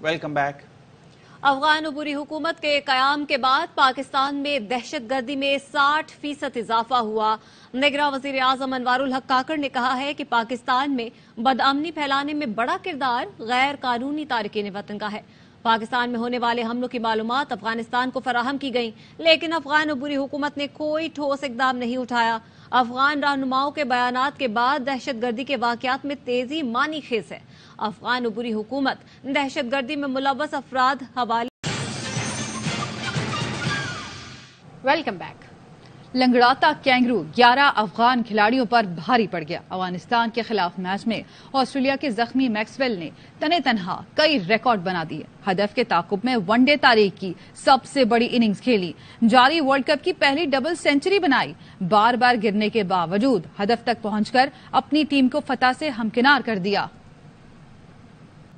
Welcome back. Afghan अबूरी हुकूमत के कयाम के बाद पाकिस्तान में दहशत गर्दी में 60% इजाफा हुआ। निगरां वज़ीर आज़म अनवारुल हक काकड़ ने कहा है कि पाकिस्तान में बदअमनी फैलाने में बड़ा किरदार गैर कानूनी तारिकीन वतन का है। पाकिस्तान में होने वाले हमलों की मालूमात अफगानिस्तान को फराहम की गई, लेकिन अफगान अबूरी हुकूमत ने कोई ठोस इकदाम नहीं उठाया। अफगान रहनुमाओं के बयानात के बाद दहशत गर्दी के वाकयात में तेजी मानी खेज है। अफगान अबूरी हुकूमत दहशत गर्दी में मुलव्वस अफराद हवाले। Welcome back. लंगड़ाता कैंगरू 11 अफगान खिलाड़ियों पर भारी पड़ गया। अफगानिस्तान के खिलाफ मैच में ऑस्ट्रेलिया के जख्मी मैक्सवेल ने तने तनहा कई रिकॉर्ड बना दिए। हदफ के ताकुब में वनडे तारीख की सबसे बड़ी इनिंग्स खेली, जारी वर्ल्ड कप की पहली डबल सेंचुरी बनाई। बार बार गिरने के बावजूद हदफ तक पहुंचकर अपनी टीम को फतह से हमकिनार कर दिया।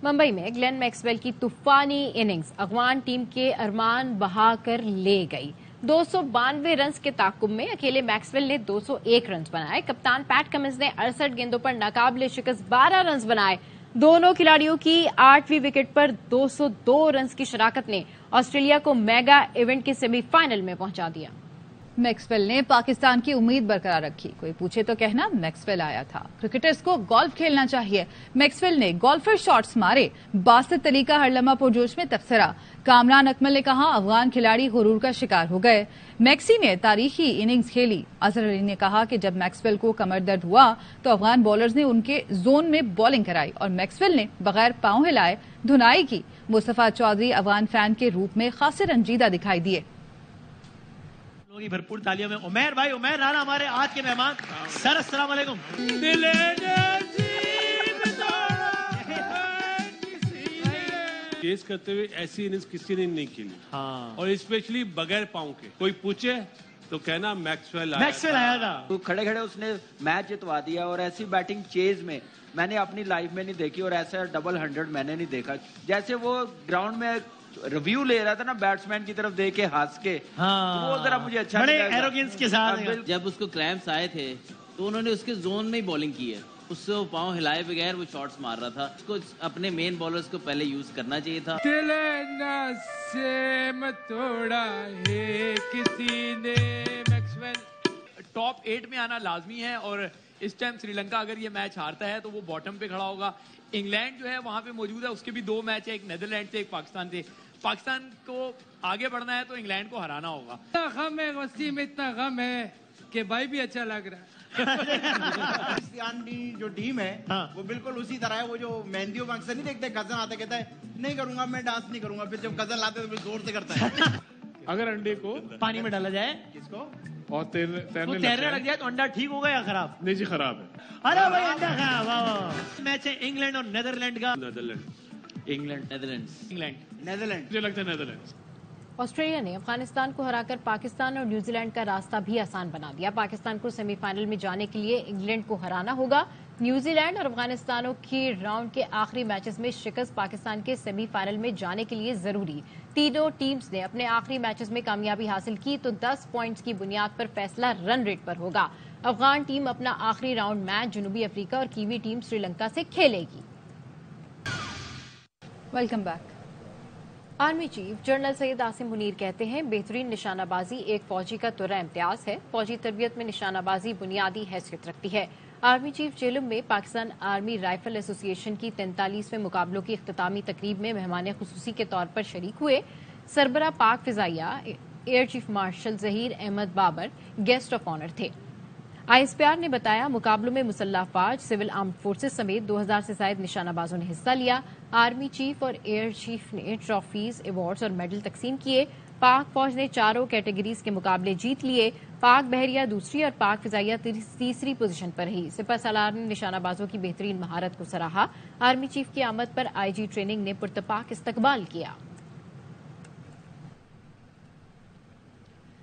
मुंबई में ग्लेन मैक्सवेल की तूफानी इनिंग्स अफगान टीम के अरमान बहाकर ले गई। 292 रन के ताकुब में अकेले मैक्सवेल ने 201 रन बनाए। कप्तान पैट कमिंस ने 68 गेंदों पर नाकाबिले शिकस्त 12 रन बनाए। दोनों खिलाड़ियों की 8वीं विकेट पर 202 रन की शराकत ने ऑस्ट्रेलिया को मेगा इवेंट के सेमीफाइनल में पहुंचा दिया। मैक्सवेल ने पाकिस्तान की उम्मीद बरकरार रखी। कोई पूछे तो कहना मैक्सवेल आया था। क्रिकेटर्स को गोल्फ खेलना चाहिए। मैक्सवेल ने गोल्फर शॉट्स मारे। बासित अली का हर लम्हा पुरजोश में तबसरा। कामरान अकमल ने कहा अफगान खिलाड़ी गुरूर का शिकार हो गए। मैक्सी ने तारीखी इनिंग्स खेली। अजहर अली ने कहा कि जब मैक्सवेल को कमर दर्द हुआ तो अफगान बॉलर्स ने उनके जोन में बॉलिंग कराई और मैक्सवेल ने बगैर पांव हिलाए धुनाई की। मुस्तफा चौधरी अफगान फैन के रूप में खासे रंजीदा दिखाई दिए। भरपूर तालियों में उमैर भाई, उमैर राना हमारे आज के मेहमान। सर अस्सलाम वालेकुम। चेस करते हुए ऐसी इनिंग्स किसी ने नहीं खेली। हाँ। और स्पेशली बगैर पाँव के। कोई पूछे तो कहना मैक्सवेल आया था। तो खड़े खड़े उसने मैच जितवा दिया और ऐसी बैटिंग चेज में मैंने अपनी लाइफ में नहीं देखी और ऐसा डबल 100 मैंने नहीं देखा। जैसे वो ग्राउंड में रिव्यू ले रहा था ना बैट्समैन की तरफ देख के हंस के। हाँ। वो जरा मुझे अच्छा बड़े एरोगेंस के साथ। जब उसको क्रैम्प्स आए थे तो उन्होंने उसके जोन में ही बॉलिंग की है। उससे वो पांव हिलाए बगैर वो शॉट्स मार रहा था। उसको अपने मेन बॉलर्स को पहले यूज करना चाहिए था। तोड़ा है किसी ने। मैक्सवेल टॉप 8 में आना लाजमी है और इस टाइम श्रीलंका अगर ये मैच हारता है तो वो बॉटम पे खड़ा होगा। इंग्लैंड जो है वहां पे मौजूद है, उसके भी 2 मैच है, एक नेदरलैंड से एक पाकिस्तान से। पाकिस्तान को आगे बढ़ना है तो इंग्लैंड को हराना होगा। गम है वसीम, इतना गम है कि भाई भी अच्छा लग रहा है। पाकिस्तान की जो टीम है वो बिल्कुल उसी तरह है। वो जो मेहंदियों में अक्सर नहीं देखते, कजन आते कहता है नहीं करूंगा मैं डांस नहीं करूंगा, फिर जब कजन लाते तो फिर जोर से करता है। अगर अंडे को पानी में डाला जाए किसको और तैरने लग जाए तो अंडा ठीक होगा या खराब? नहीं जी, खराब है। अरे भाई अंडा खराब। वाह। मैच है इंग्लैंड और नेदरलैंड का। नेदरलैंड। इंग्लैंड नेदरलैंड मुझे लगता है नेदरलैंड। ऑस्ट्रेलिया ने अफगानिस्तान को हराकर पाकिस्तान और न्यूजीलैंड का रास्ता भी आसान बना दिया। पाकिस्तान को सेमीफाइनल में जाने के लिए इंग्लैंड को हराना होगा। न्यूजीलैंड और अफगानिस्तानों की राउंड के आखिरी मैचेस में शिकस्त पाकिस्तान के सेमीफाइनल में जाने के लिए जरूरी। तीनों टीम्स ने अपने आखिरी मैचेस में कामयाबी हासिल की तो 10 पॉइंट्स की बुनियाद पर फैसला रन रेट पर होगा। अफगान टीम अपना आखिरी राउंड मैच जनूबी अफ्रीका और कीवी टीम श्रीलंका से खेलेगी। Welcome back. Army chief general Syed Asim Munir कहते हैं बेहतरीन निशानाबाजी एक फौजी का तुर्रा इम्तियाज है। फौजी तरबियत में निशानाबाजी बुनियादी हैसियत रखती है। आर्मी चीफ जेलम में पाकिस्तान आर्मी राइफल एसोसिएशन की 43वें मुकाबलों की इख्तितामी तकरीब में मेहमान खुसूसी के तौर पर शरीक हुए। सरबरा पाक फिजाइया air chief marshal Zaheer Ahmed Babar guest of honour थे। आईएसपीआर ने बताया मुकाबलों में मुसल्लह फौज, सिविल आर्म्ड फोर्सेस समेत 2000 से ज्यादा निशानाबाजों ने हिस्सा लिया। आर्मी चीफ और एयर चीफ ने ट्रॉफीज, अवार्ड्स और मेडल तकसीम किए। पाक फौज ने चारों कैटेगरीज के मुकाबले जीत लिए। पाक बहरिया दूसरी और पाक फिजाइया तीसरी पोजीशन पर रही। सिपह सालार ने निशानाबाजों की बेहतरीन महारत को सराहा। आर्मी चीफ की आमद पर आईजी ट्रेनिंग ने पुरतपाक इस्तकबाल किया।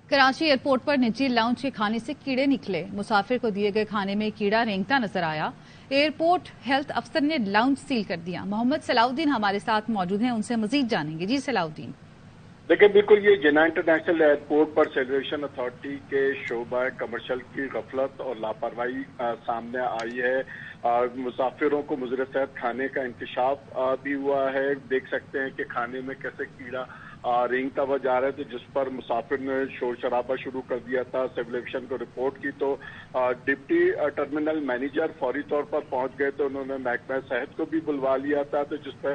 कराची एयरपोर्ट पर निजी लाउंज के खाने से कीड़े निकले। मुसाफिर को दिए गए खाने में कीड़ा रेंगता नजर आया। एयरपोर्ट हेल्थ अफसर ने लाउंज सील कर दिया। मोहम्मद सलाउद्दीन हमारे साथ मौजूद हैं, उनसे मजीद जानेंगे। जी सलाउद्दीन। دیکھیں بالکل یہ جناح انٹرنیشنل ایئرپورٹ پر سیلویشن اتھارٹی کے شعبہ کمرشل کی غفلت اور لاپرواہی سامنے آئی ہے. مسافروں کو مضر صحت کھانے کا انکشاف بھی ہوا ہے. دیکھ سکتے ہیں کہ کھانے میں کیسے کیڑا رینگتا ہوا جا رہا تھا، جس پر مسافر نے شور شرابہ شروع کر دیا تھا. سول ایویشن کو رپورٹ کی تو ڈپٹی ٹرمینل مینیجر فوری طور پر پہنچ گئے تو انہوں نے محکمہ صحت کو بھی بلوا لیا تھا. تو جس پہ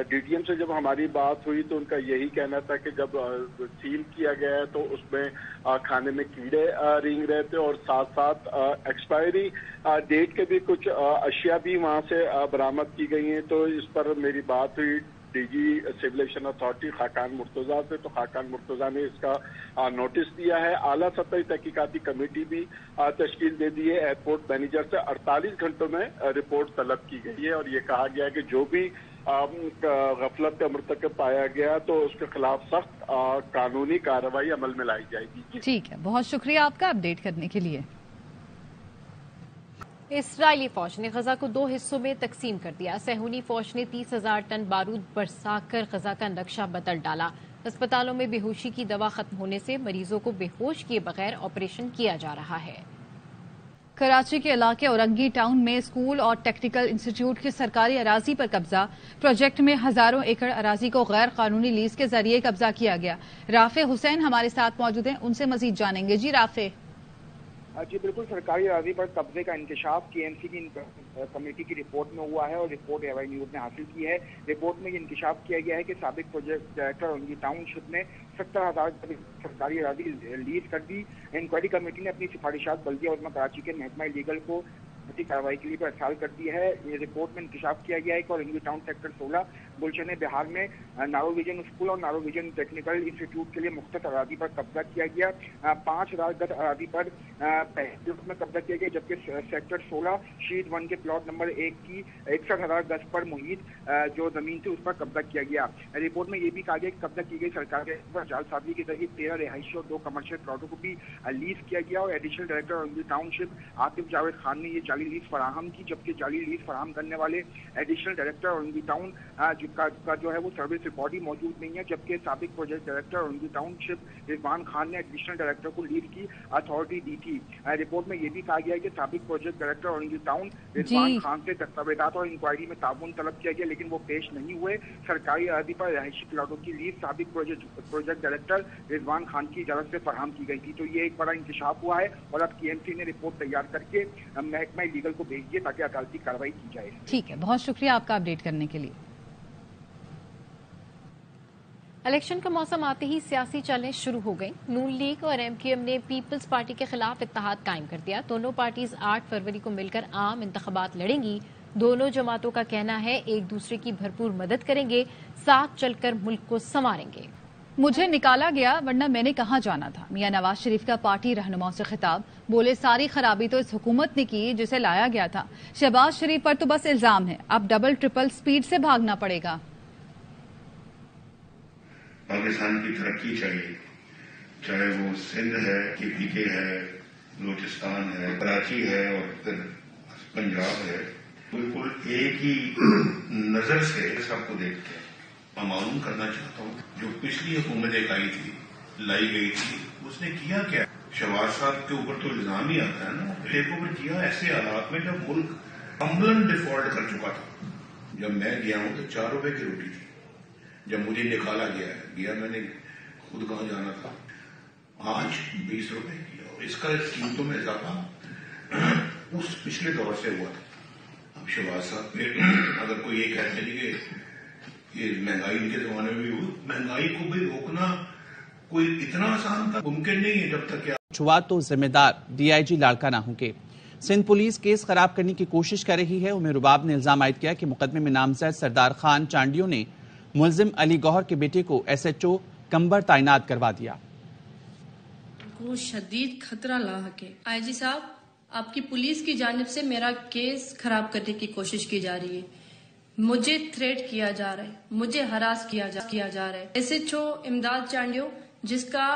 ڈی ٹی ایم سے جب ہماری بات ہوئی تو ان کا یہی کہنا تھا کہ جب سیل کیا گیا ہے تو اس میں کھانے میں کیڑے رینگ رہے تھے اور ساتھ ساتھ ایکسپائری ڈیٹ کے بھی کچھ اشیاء بھی وہاں سے برآمد کی گئی ہیں. تو اس پر میری بات ہوئی D G civil aviation authority Khaqan Murtaza سے، تو خاقان مرتضیٰ نے اس کا نوٹس دیا ہے. اعلیٰ سطحی تحقیقاتی کمیٹی بھی تشکیل دے دی ہے. ایئرپورٹ مینیجر سے 48 گھنٹوں میں رپورٹ طلب کی گئی ہے اور یہ کہا گیا ہے کہ جو بھی غفلت کا مرتکب پایا گیا تو اس کے خلاف سخت قانونی کارروائی عمل میں لائی جائے گی. ٹھیک ہے، بہت شکریہ آپ کا اپڈیٹ کرنے کے لیے. اسرائیلی فوج نے غزہ کو 2 حصوں میں تقسیم کر دیا. صہیونی فوج نے 30,000 ٹن بارود برسا کر غزہ کا نقشہ بدل ڈالا. اسپتالوں میں بے ہوشی کی دوا ختم ہونے سے مریضوں کو بے ہوش کیے بغیر آپریشن کیا جا رہا ہے. کراچی کے علاقے اورنگی ٹاؤن میں اسکول اور ٹیکنیکل انسٹیٹیوٹ کے سرکاری اراضی پر قبضہ. پروجیکٹ میں ہزاروں ایکڑ اراضی کو غیر قانونی لیز کے ذریعے قبضہ کیا گیا. رافع حسین ہمارے ساتھ موجود ہیں، ان سے مزید جانیں گے. جی رافع. جی بالکل، سرکاری اراضی پر قبضے کا انکشاف کے ایم سی کی کمیٹی کی رپورٹ میں ہوا ہے اور رپورٹ اے وائی نیوز نے حاصل کی ہے. رپورٹ میں یہ انکشاف کیا گیا ہے کہ سابق پروجیکٹ ڈائریکٹر اورنگی ٹاؤن شپ نے 70,000 سرکاری اراضی لیز کر دی. انکوائری کمیٹی نے اپنی سفارشات بلدیہ عظمیٰ کراچی کے محکمہ لیگل کو کارروائی کے لیے ارسال کر دی ہے. یہ رپورٹ میں انکشاف کیا گیا ہے کہ اورنگی ٹاؤن سیکٹر 16 گلشن بہار میں نارو ویژن اسکول اور نارو ویژن ٹیکنیکل انسٹیٹیوٹ کے لیے مختص اراضی پر قبضہ کیا گیا. 5,000 گز اراضی پر پہلے میں قبضہ کیا گیا، جبکہ سیکٹر 16 شیٹ 1 کے پلاٹ نمبر 1 کی 61,000 گز پر محیط جو زمین تھی اس پر قبضہ کیا گیا. رپورٹ میں یہ بھی کہا گیا کہ قبضہ کی گئی سرکاری پر جعل سازی کے ذریعے 13 رہائشی اور 2 کمرشل پلاٹوں کو بھی لیز کیا گیا. اور ایڈیشنل ڈائریکٹر اورنگی ٹاؤن شپ عاطف جاوید خان نے یہ جعلی لیز فراہم کی، جبکہ جعلی لیز فراہم کرنے والے ایڈیشنل ڈائریکٹر اورنگی ٹاؤن کا جو ہے وہ سروس ریکارڈ ہی موجود نہیں ہے. جبکہ سابق پروجیکٹ ڈائریکٹر اورنگی ٹاؤن شپ رضوان خان نے ایڈیشنل ڈائریکٹر کو لیز کی اتھارٹی دی تھی. رپورٹ میں یہ بھی کہا گیا ہے کہ سابق پروجیکٹ ڈائریکٹر اورنگی ٹاؤن رضوان خان سے دستاویزات اور انکوائری میں تعاون طلب کیا گیا لیکن وہ پیش نہیں ہوئے. سرکاری اراضی پر رہائشی پلاٹوں کی لیز سابق پروجیکٹ ڈائریکٹر رضوان خان کی اجازت سے فراہم کی گئی تھی. تو یہ ایک بڑا انکشاف ہوا ہے اور اب کی ایم سی نے رپورٹ تیار کر کے محکمہ لیگل کو بھیج دیا تاکہ عدالتی کارروائی کی جائے. ٹھیک ہے، بہت شکریہ آپ کا اپڈیٹ کرنے کے لیے. الیکشن کا موسم آتے ہی سیاسی چالیں شروع ہو گئیں. نون لیگ اور ایم کیو ایم نے پیپلز پارٹی کے خلاف اتحاد قائم کر دیا. دونوں پارٹیز 8 فروری کو مل کر عام انتخابات لڑیں گی. دونوں جماعتوں کا کہنا ہے ایک دوسرے کی بھرپور مدد کریں گے، ساتھ چل کر ملک کو سنواریں گے. مجھے نکالا گیا ورنہ میں نے کہاں جانا تھا. میاں نواز شریف کا پارٹی رہنماؤں سے خطاب. بولے ساری خرابی تو اس حکومت نے کی جسے لایا گیا تھا. شہباز شریف پر تو بس الزام ہے، اب ڈبل ٹرپل سپیڈ سے بھاگنا پڑے گا. پاکستان کی ترقی چاہیے، چاہے وہ سندھ ہے، کے پی کے ہے، بلوچستان ہے، کراچی ہے اور پھر پنجاب ہے. بالکل ایک ہی نظر سے سب کو دیکھتے ہیں. میں معلوم کرنا چاہتا ہوں جو پچھلی حکومت لائی گئی تھی اس نے کیا کیا. شہباز صاحب کے اوپر تو الزام ہی آتا ہے نا، ٹیک اوور کیا ایسے حالات میں جب ملک عملاً ڈیفالٹ کر چکا تھا. جب میں گیا ہوں تو 4 روپے کی روٹی تھی. جب مجھے نکالا گیا میں نے خود کہاں جانا تھا، آج 20 روپے کی. اور اس کا قیمتوں میں اضافہ اس پچھلے دور سے ہوا تھا. اب شہباز صاحب پہ اگر کوئی یہ کہتے ہیں کہ یہ مہنگائی ان کے زمانے میں بھی ہوئی، مہنگائی کو بھی روکنا کوئی اتنا آسان تھا؟ ممکن نہیں ہے جب تک چھوا تو ذمہ دار ڈی آئی جی لاڑکا نہ ہوں گے. سندھ پولیس کیس خراب کرنے کی کوشش کر رہی ہے. امیر رباب نے الزام عائد کیا کہ مقدمے میں نامزد سردار خان چانڈیوں نے ملزم علی گوہر کے بیٹے کو ایس ایچ او کمبر تعینات کروا دیا. کو شدید خطرہ لاحق ہے. آئی جی صاحب، آپ کی پولیس کی جانب سے میرا کیس خراب کرنے کی کوشش کی جا رہی ہے. مجھے تھریٹ کیا جا رہا ہے، مجھے ہراس کیا جا رہا ہے. ایس ایچ او امداد چانڈیو جس کا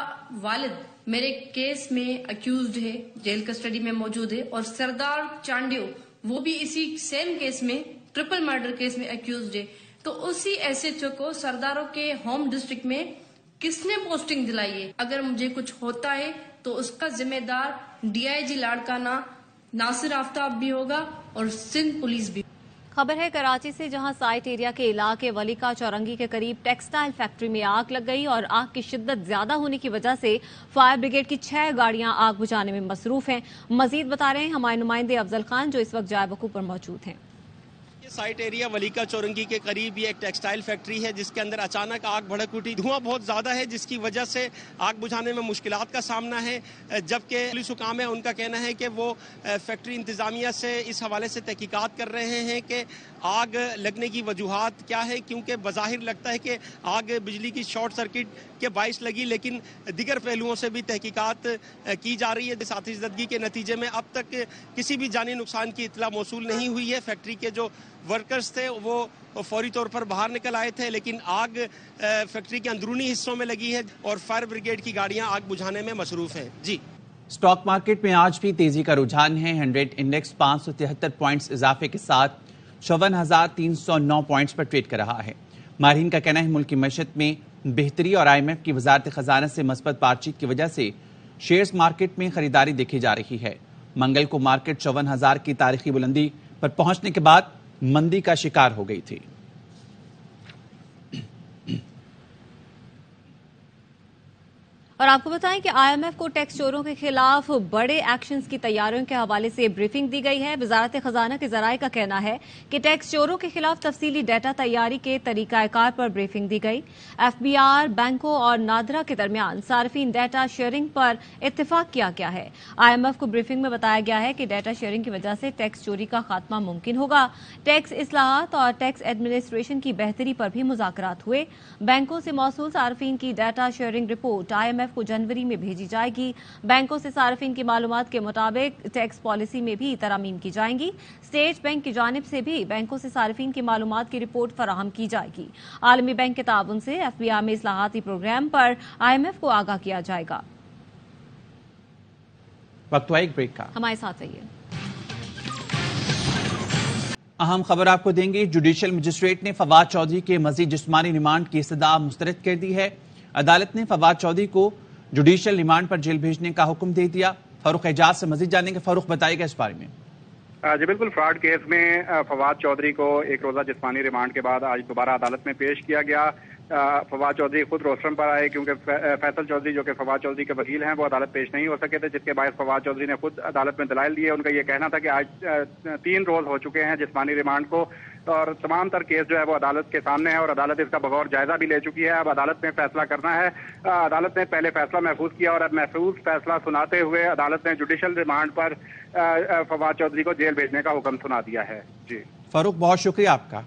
والد میرے کیس میں اکیوزڈ ہے، جیل کسٹڈی میں موجود ہے، اور سردار چانڈیو وہ بھی اسی سیم کیس میں ٹرپل مرڈر کیس میں اکیوزڈ ہے. تو اسی ایس ایچ او کو سرداروں کے ہوم ڈسٹرکٹ میں किसने पोस्टिंग दिलाई है? अगर मुझे कुछ होता है तो उसका जिम्मेदार DIG लाड़काना नासिर आफ्ताब भी होगा और सिंध पुलिस भी। खबर है कराची से, जहां साइट एरिया के इलाके वलीका चौरंगी के करीब टेक्सटाइल फैक्ट्री में आग लग गई और आग की शिद्दत ज्यादा होने की वजह से फायर ब्रिगेड की 6 गाड़ियां आग बुझाने में मसरूफ हैं। मजीद बता रहे हैं हमारे नुमाइंदे अफजल खान, जो इस वक्त जाय वकूफ पर मौजूद हैं। साइट एरिया वलीका चौरंगी के करीब ये एक टेक्सटाइल फैक्ट्री है, जिसके अंदर अचानक आग भड़क उठी। धुआं बहुत ज्यादा है, जिसकी वजह से आग बुझाने में मुश्किलात का सामना है। जबकि पुलिस हुकाम है, उनका कहना है कि वो फैक्ट्री इंतजामिया से इस हवाले से तहकीकात कर रहे हैं कि आग लगने की वजूहात क्या है, क्योंकि बज़ाहिर लगता है कि आग बिजली की शॉर्ट सर्किट के बाइस लगी, लेकिन दीगर पहलुओं से भी तहकीकात की जा रही है। आतिशज़दगी के नतीजे में अब तक किसी भी जानी नुकसान की इतला मौसूल नहीं हुई है। फैक्ट्री के जो वर्कर्स थे वो फौरी तौर पर बाहर निकल आए थे, लेकिन आग फैक्ट्री के अंदरूनी हिस्सों में लगी है और फायर ब्रिगेड की गाड़ियां आग बुझाने में मसरूफ हैं। जी, स्टॉक मार्केट में आज भी तेजी का रुझान है। 100 इंडेक्स 573 पॉइंट्स इजाफे के साथ 54,309 पॉइंट्स पर ट्रेड कर रहा है। माहिरीन का कहना है मुल्क की मईशत में बेहतरी और IMF की वजारत खजाना से मस्बत बातचीत की वजह से शेयर्स मार्केट में खरीदारी देखी जा रही है। मंगल को मार्केट 54,000 की तारीखी बुलंदी पर पहुंचने के बाद मंदी का शिकार हो गई थी। और आपको बताएं कि IMF को टैक्स चोरों के खिलाफ बड़े एक्शंस की तैयारियों के हवाले से ब्रीफिंग दी गई है। वजारत खजाना के जराये का कहना है कि टैक्स चोरों के खिलाफ तफसीली डाटा तैयारी के तरीकाकार पर ब्रीफिंग दी गई। FBR, बैंकों और नादरा के दरमियान सार्फिन डाटा शेयरिंग पर इत्तेफाक किया गया है। IMF को ब्रीफिंग में बताया गया है कि डाटा शेयरिंग की वजह से टैक्स चोरी का खात्मा मुमकिन होगा। टैक्स इस्लाहात और टैक्स एडमिनिस्ट्रेशन की बेहतरी पर भी मुज़ाकरात हुए। बैंकों से मौसूल सार्फिन की डाटा शेयरिंग रिपोर्ट IMF को जनवरी में भेजी जाएगी। बैंकों से सार्फिन की मालूमात के मुताबिक टैक्स पॉलिसी में भी तरमीम की जाएंगी। स्टेट बैंक की जानिब से भी बैंकों से सार्फिन की मालूमात की रिपोर्ट फराहम की जाएगी। आलमी बैंक के ताउन से FBR में इस्लाहाती प्रोग्राम पर IMF को आगाह किया जाएगा। वक्त हुआ एक ब्रेक का, हमारे साथ रहिए। अहम खबर आपको देंगे। जुडिशियल मजिस्ट्रेट ने फवाद चौधरी के मजीद जिस्मानी रिमांड की इस्तदा मुस्तरद कर दी है। अदालत ने फवाद चौधरी को जुडिशियल रिमांड पर जेल भेजने का हुक्म दे दिया। फारूक एजाज से मजीद जानेंगे। फारूक, बताइएगा इस बारे में। जी बिल्कुल, फ्रॉड केस में फवाद चौधरी को एक रोजा जिस्मानी रिमांड के बाद आज दोबारा अदालत में पेश किया गया। फवाद चौधरी खुद रोस्टरम पर आए, क्योंकि फैसल चौधरी जो कि फवाद चौधरी के वकील हैं वो अदालत पेश नहीं हो सके थे, जिसके बायस फवाद चौधरी ने खुद अदालत में दलाइल दिए। उनका ये कहना था कि आज 3 रोज हो चुके हैं जिस्मानी रिमांड को और तमाम तर केस जो है वो अदालत के सामने है और अदालत इसका बगौर जायजा भी ले चुकी है। अब अदालत में फैसला करना है। अदालत ने पहले फैसला महफूज किया और अब महफूज फैसला सुनाते हुए अदालत ने जुडिशियल रिमांड पर फवाद चौधरी को जेल भेजने का हुक्म सुना दिया है। जी फारूक, बहुत शुक्रिया आपका।